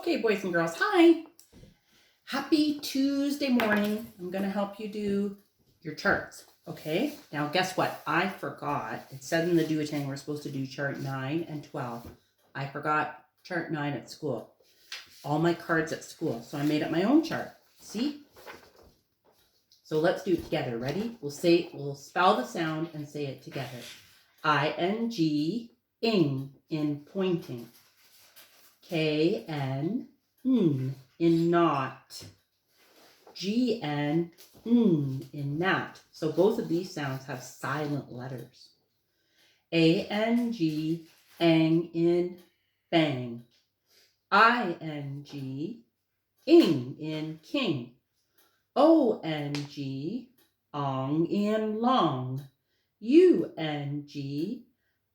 Okay, boys and girls, hi. Happy Tuesday morning. I'm going to help you do your charts, okay? Now, guess what? I forgot. It said in the do-a-tang we're supposed to do chart 9 and 12. I forgot chart 9 at school. All my cards at school. So I made up my own chart. See? So let's do it together. Ready? We'll spell the sound and say it together. I-N-G, ing, in pointing. K-N, in not. G-N, in gnat. So both of these sounds have silent letters. A-N-G, ang, in bang. I-N-G, ing, in king. O-N-G, ong, in long. U-N-G,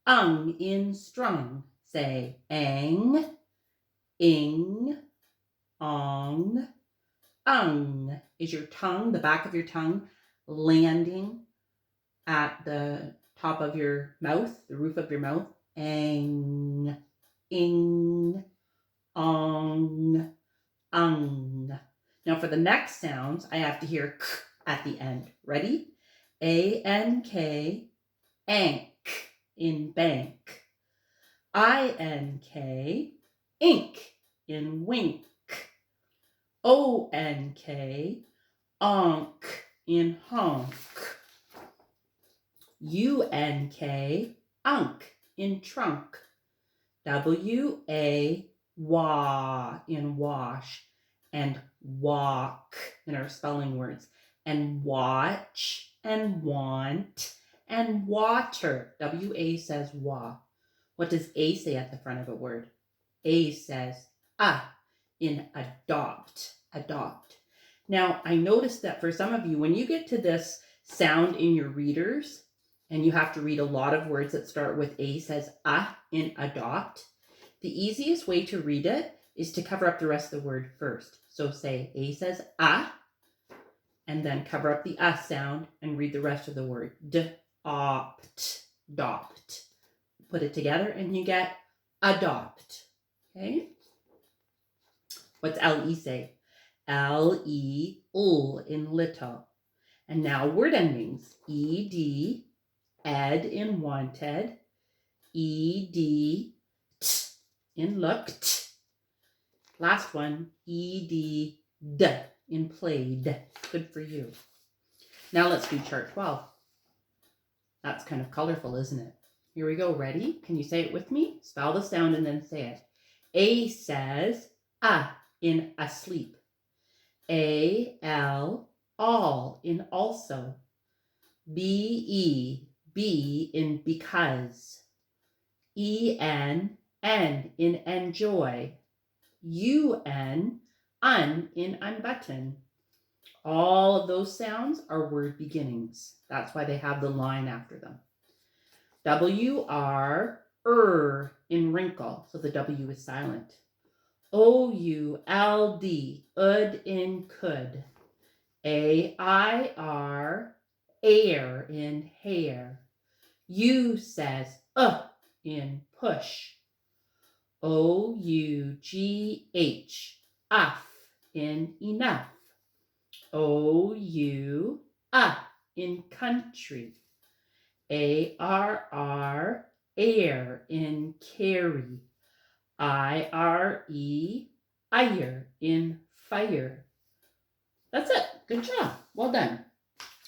ung, in strung. Say ang, ing, ong, ung. Is your tongue, the back of your tongue, landing at the top of your mouth, the roof of your mouth? Ang, ing, ong, ung. Now for the next sounds, I have to hear k at the end. Ready? A-N-K, ank, in bank. I-N-K, ink, in wink. O-N-K, onk, in honk. U-N-K, unk, in trunk. W-A, wah, in wash. And walk in our spelling words. And watch, and want, and water. W-A says wah. What does A say at the front of a word? A says in adopt. Adopt. Now, I noticed that for some of you, when you get to this sound in your readers, and you have to read a lot of words that start with A says in adopt, the easiest way to read it is to cover up the rest of the word first. So say A says and then cover up the sound and read the rest of the word. Dopt. Put it together and you get adopt. Okay? What's L-E say? L-E, in little. And now word endings. E-D, ed, in wanted. E-D, t, in looked. Last one, E-D, d, in played. Good for you. Now let's do chart 12. That's kind of colorful, isn't it? Here we go. Ready? Can you say it with me? Spell the sound and then say it. A says in asleep. A-L, all, in also. B-E, be, in because. E-N, in enjoy. U-N, in unbutton. All of those sounds are word beginnings. That's why they have the line after them. W-R, in wrinkle. So the W is silent. O-U-L-D, ud, in could. A-I-R, air, in hair. U says in push. O-U-G-H, in enough. O-U, in country. A-R-R, air, in carry. I-R-E, ire, in fire. That's it. Good job. Well done.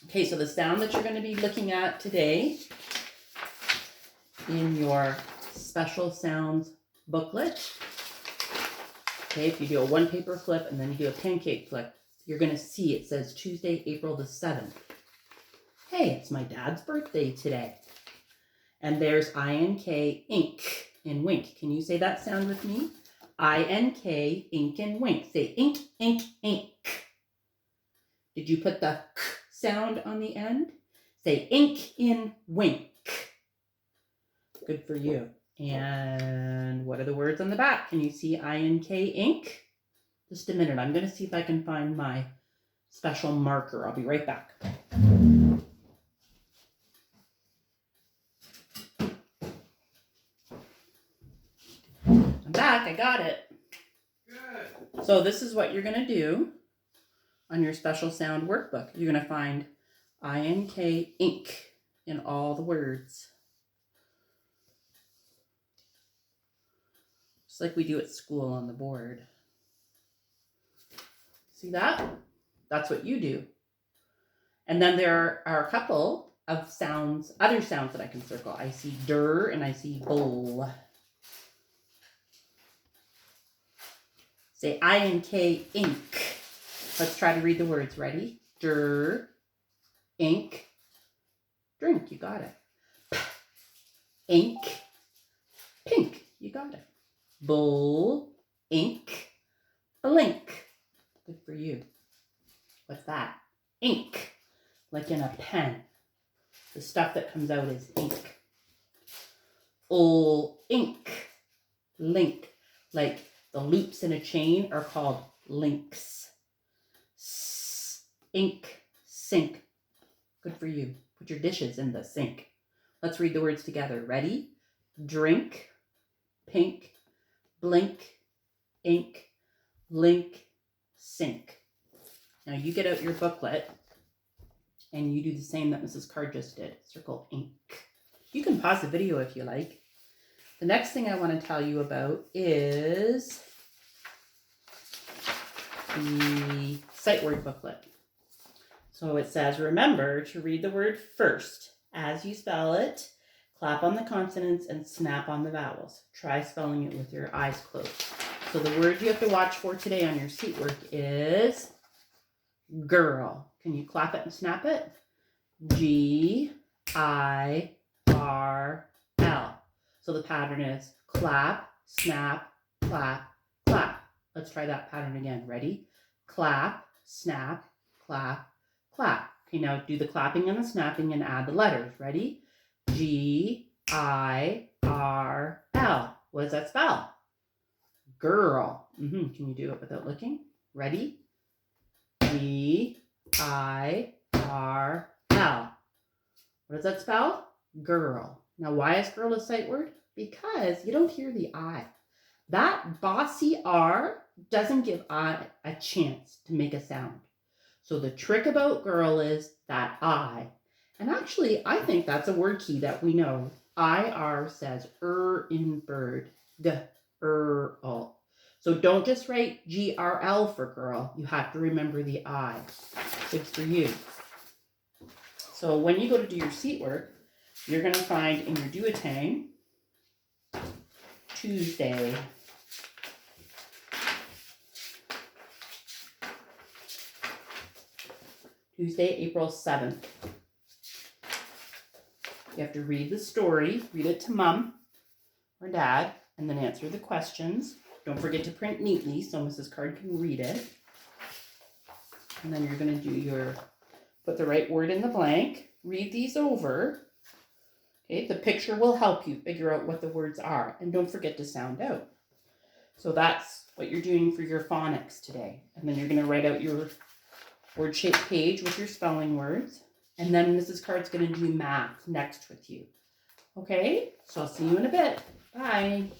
Okay, so the sound that you're going to be looking at today in your special sounds booklet. Okay, if you do a one paper flip and then you do a pancake flip, you're going to see it says Tuesday, April the 7th. Hey, it's my dad's birthday today. And there's I-N-K, ink, in wink. Can you say that sound with me? I-N-K, ink, and wink. Say ink, ink, ink. Did you put the k sound on the end? Say ink, in wink. Good for you. And what are the words on the back? Can you see I-N-K, ink? Just a minute. I'm going to see if I can find my special marker. I'll be right back. I'm back. I got it. Good. So this is what you're going to do on your special sound workbook. You're going to find INK, ink, in all the words. Just like we do at school on the board. See that? That's what you do. And then there are a couple of sounds, other sounds that I can circle. I see dir and I see bull. Say INK, ink. Let's try to read the words. Ready? Dir, ink, drink. You got it. Ink, pink. You got it. Bull, ink, blink. Good for you. What's that? Ink. Like in a pen. The stuff that comes out is ink. Ink. Link. Like the loops in a chain are called links. Ink. Sink. Good for you. Put your dishes in the sink. Let's read the words together. Ready? Drink. Pink. Blink. Ink. Link. Sink. Now you get out your booklet and you do the same that Mrs. Card just did. Circle ink. You can pause the video if you like. The next thing I want to tell you about is the sight word booklet. So it says, remember to read the word first. As you spell it, clap on the consonants and snap on the vowels. Try spelling it with your eyes closed. So the word you have to watch for today on your seat work is girl. Can you clap it and snap it? G-I-R-L. So the pattern is clap, snap, clap, clap. Let's try that pattern again. Ready? Clap, snap, clap, clap. Okay, now do the clapping and the snapping and add the letters. Ready? G-I-R-L. What does that spell? Girl. Can you do it without looking? Ready? G-I-R-L. What does that spell? Girl. Now, why is girl a sight word? Because you don't hear the I. That bossy R doesn't give I a chance to make a sound. So the trick about girl is that I. And actually, I think that's a word key that we know. IR says in bird. Girl. So don't just write GRL for girl. You have to remember the I. Good for you. So when you go to do your seat work, you're going to find in your duotang Tuesday. Tuesday, April 7th. You have to read the story, read it to mom or dad, and then answer the questions. Don't forget to print neatly so Mrs. Card can read it. And then you're going to do put the right word in the blank, read these over. Okay, the picture will help you figure out what the words are. And don't forget to sound out. So that's what you're doing for your phonics today. And then you're going to write out your word-shaped page with your spelling words. And then Mrs. Card's going to do math next with you. Okay, so I'll see you in a bit. Bye.